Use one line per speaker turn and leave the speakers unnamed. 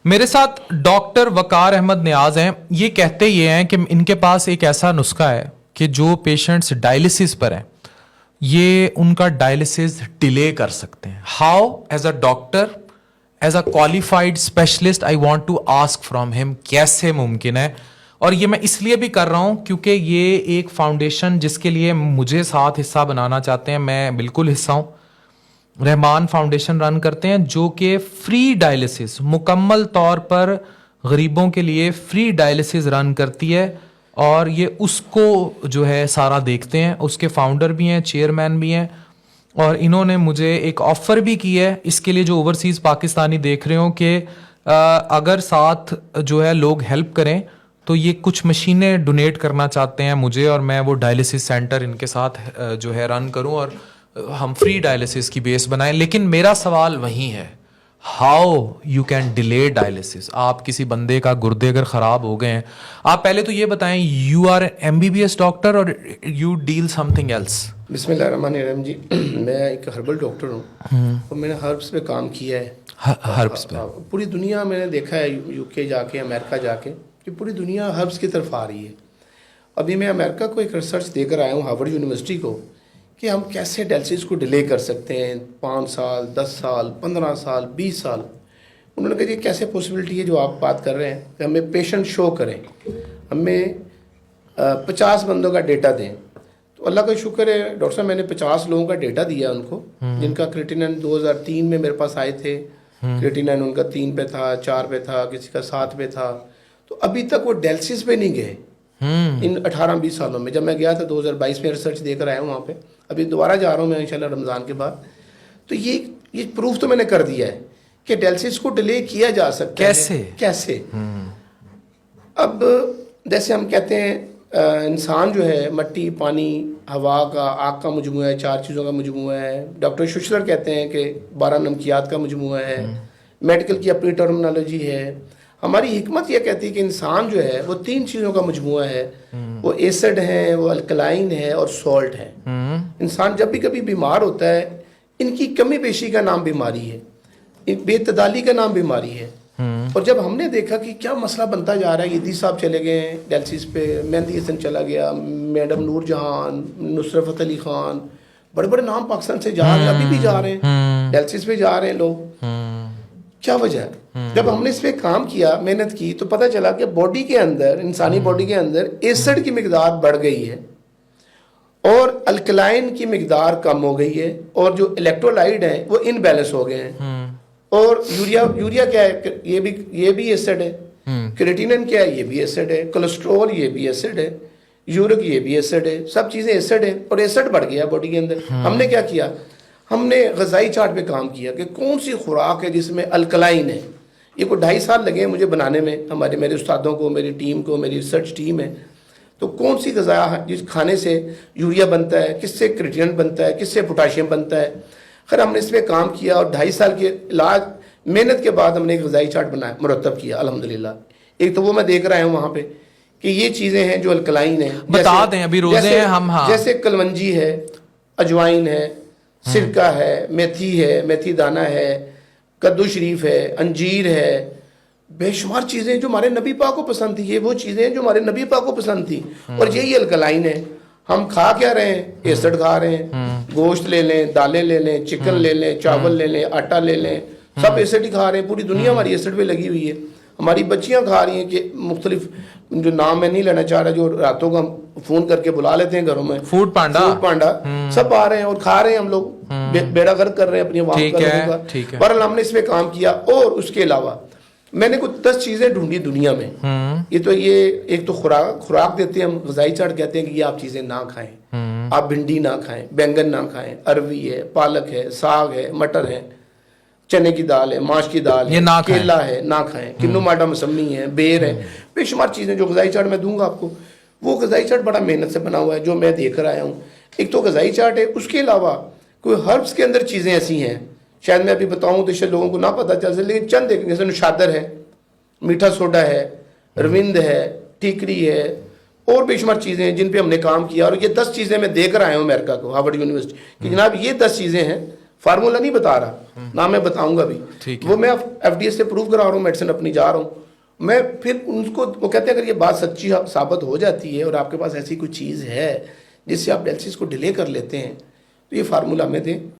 मेरे साथ डॉक्टर वकार अहमद नियाज हैं। ये कहते ये हैं कि इनके पास एक ऐसा नुस्खा है कि जो पेशेंट्स डायलिसिस पर हैं ये उनका डायलिसिस डिले कर सकते हैं। How as a doctor, as a qualified specialist, I want to ask from him कैसे मुमकिन है। और ये मैं इसलिए भी कर रहा हूं क्योंकि ये एक फाउंडेशन जिसके लिए मुझे साथ हिस्सा बनाना चाहते हैं, मैं बिल्कुल हिस्सा हूं। रहमान फाउंडेशन रन करते हैं जो कि फ्री डायलिसिस, मुकम्मल तौर पर गरीबों के लिए फ्री डायलिसिस रन करती है और ये उसको जो है सारा देखते हैं। उसके फाउंडर भी हैं, चेयरमैन भी हैं और इन्होंने मुझे एक ऑफ़र भी की है इसके लिए, जो ओवरसीज़ पाकिस्तानी देख रहे हो, कि अगर साथ जो है लोग हेल्प करें तो ये कुछ मशीनें डोनेट करना चाहते हैं मुझे और मैं वो डायलिसिस सेंटर इनके साथ जो है रन करूं और हम फ्री डायलिसिस की बेस बनाएं। लेकिन मेरा सवाल वही है, how you can delay dialysis. आप किसी बंदे का गुर्दे अगर ख़राब हो गए हैं, आप पहले तो ये बताएं, यू आर MBBS डॉक्टर और यू डील समथिंग एल्स?
बिस्मिल्लाहिर्रहमानिर्रहीम जी। मैं एक हर्बल डॉक्टर हूँ और मैंने हर्ब्स पे काम किया है।
हर्ब्स पे
पूरी दुनिया मैंने देखा है, UK जाके, अमेरिका जाके, कि पूरी दुनिया हर्ब्स की तरफ आ रही है। अभी मैं अमेरिका को एक रिसर्च देकर आया हूँ, हार्वर्ड यूनिवर्सिटी को, कि हम कैसे डायलिसिस को डिले कर सकते हैं 5 साल, 10 साल, 15 साल, 20 साल। उन्होंने कहा ये कैसे पॉसिबिलिटी है जो आप बात कर रहे हैं कि हमें पेशेंट शो करें, हमें 50 बंदों का डेटा दें। तो अल्लाह का शुक्र है डॉक्टर साहब, मैंने 50 लोगों का डेटा दिया उनको, जिनका क्रिएटिनिन 2003 में मेरे पास आए थे। क्रिएटिनिन उनका 3 पे था, 4 पे था, किसी का 7 पे था। तो अभी तक वो डायलिसिस पे नहीं गए इन 18-20 सालों में। जब मैं गया था 2022 में रिसर्च देकर आया हूँ वहाँ पे, अभी दोबारा जा रहा हूँ मैं इंशाल्लाह रमज़ान के बाद। तो ये प्रूफ तो मैंने कर दिया है कि डायलिसिस को डिले किया जा सकता है। कैसे? अब जैसे हम कहते हैं इंसान जो है मट्टी, पानी, हवा का, आग का मजमूआ है, 4 चीज़ों का मजमूआ है। डॉक्टर शुशलर कहते हैं कि 12 नमकियात का मजमूआ है। मेडिकल की अपनी टर्मिनोलॉजी है। हमारी हिकमत यह कहती है कि इंसान जो है वो 3 चीज़ों का मजमूआ है। वो एसिड है, वो अल्कलाइन है और सॉल्ट है। इंसान जब भी कभी बीमार होता है, इनकी कमी पेशी का नाम बीमारी है, बेतदाली का नाम बीमारी है। और जब हमने देखा कि क्या मसला बनता जा रहा है, यदीस साहब चले गए डायलिसिस पे, मेहंदी हसन चला गया, मैडम नूर जहान, नुसरत फतेह अली खान, बड़े बड़े नाम पाकिस्तान से जा रहे हैं, अभी भी जा रहे हैं डायलिसिस पे जा रहे हैं लोग। क्या वजह है? जब हमने इस पे काम किया, मेहनत की, तो पता चला कि बॉडी के अंदर, इंसानी बॉडी के अंदर एसिड की मिकदार बढ़ गई है और अल्कलाइन की मिकदार कम हो गई है और जो इलेक्ट्रोलाइट है वो इनबैलेंस हो गए हैं। और यूरिया क्या है? ये भी एसिड है। क्रिएटिनिन क्या है? ये भी एसिड है। कोलेस्ट्रॉल ये भी एसिड है। यूरिक ये भी एसिड है। सब चीज़ें एसिड है और एसिड बढ़ गया बॉडी के अंदर। हमने क्या किया? हमने ग़िज़ाई चार्ट पे काम किया कि कौन सी खुराक है जिसमें अल्कलाइन है। ये को 2.5 साल लगे मुझे बनाने में, मेरे उस्तादों को, मेरी टीम को, मेरी रिसर्च टीम है। तो कौन सी ग़िज़ा है जिस खाने से यूरिया बनता है, किससे क्रिएटिनिन बनता है, किससे पोटाशियम बनता है। खैर हमने इस पर काम किया और 2.5 साल के इलाज मेहनत के बाद हमने एक ग़िज़ाई चार्ट बनाया, मुरतब किया अल्हम्दुलिल्लाह। एक तो वो मैं देख रहा हूँ वहाँ पे कि ये चीज़ें हैं जो अल्कलाइन है।
बता दें अभी रोज़े हैं हम। हाँ,
जैसे कलवंजी है, अजवाइन है, सिरका है, मेथी है, मेथी दाना है, कद्दू शरीफ है, अंजीर है, बेशुमार चीज़ें जो हमारे नबी पाक को पसंद थी। ये वो चीज़ें जो हमारे नबी पाक को पसंद थी और यही अल्कलाइन है। हम खा क्या रहे हैं? एसिड खा रहे हैं। गोश्त ले लें, दालें ले लें, चिकन ले लें, चावल ले लें, आटा ले लें, सब एसिड ही खा रहे हैं। पूरी दुनिया हमारी एसिड पे लगी हुई है। हमारी बच्चियां खा रही हैं कि मुख्तलिफ, जो नाम मैं नहीं लेना चाह रहा, जो रातों को हम फ़ोन करके बुला लेते हैं घरों में, फूड पांडा सब आ रहे हैं और खा रहे हैं। हम लोग बेड़ा गर्क कर रहे हैं अपनी आवाम का। पर हमने इसमें काम किया और उसके अलावा मैंने कुछ 10 चीज़ें ढूंढी दुनिया में। ये एक तो खुराक देते हैं हम, ग़िज़ाई चार्ट कहते हैं कि ये आप चीज़ें ना खाएं। आप भिंडी ना खाएं, बैंगन ना खाएं, अरवी है, पालक है, साग है, मटर है, चने की दाल है, माश की दाल है, केला है, ना खाएं। किन्नू माटा मसम्मी है, बेर है, बेशुमार चीज़ें जो ग़िज़ाई चार्ट मैं दूंगा आपको। वो ग़िज़ाई चार्ट बड़ा मेहनत से बना हुआ है जो मैं देख कर आया हूँ। एक तो ग़िज़ाई चार्ट है, उसके अलावा कोई हर्ब्स के अंदर चीज़ें ऐसी हैं, शायद मैं अभी बताऊँ तो शायद लोगों को ना पता चल सके, लेकिन चंद देखें, जैसे नुशादर है, मीठा सोडा है, रविंद है, टिकरी है और बेशुमार चीज़ें हैं जिन पे हमने काम किया। और ये 10 चीज़ें मैं देकर आया हूँ अमेरिका को, हार्वर्ड यूनिवर्सिटी, कि जनाब ये 10 चीज़ें हैं फार्मूला नहीं बता रहा, ना मैं बताऊंगा भी,
ठीक है।
वो मैं FDA से प्रूव करा रहा हूँ, मेडिसिन अपनी जा रहा हूँ मैं, फिर उनको वो कहते हैं अगर ये बात सच्ची साबित हो जाती है और आपके पास ऐसी कोई चीज़ है जिससे आप डायलिसिस को डिले कर लेते हैं तो ये फार्मूला में दें।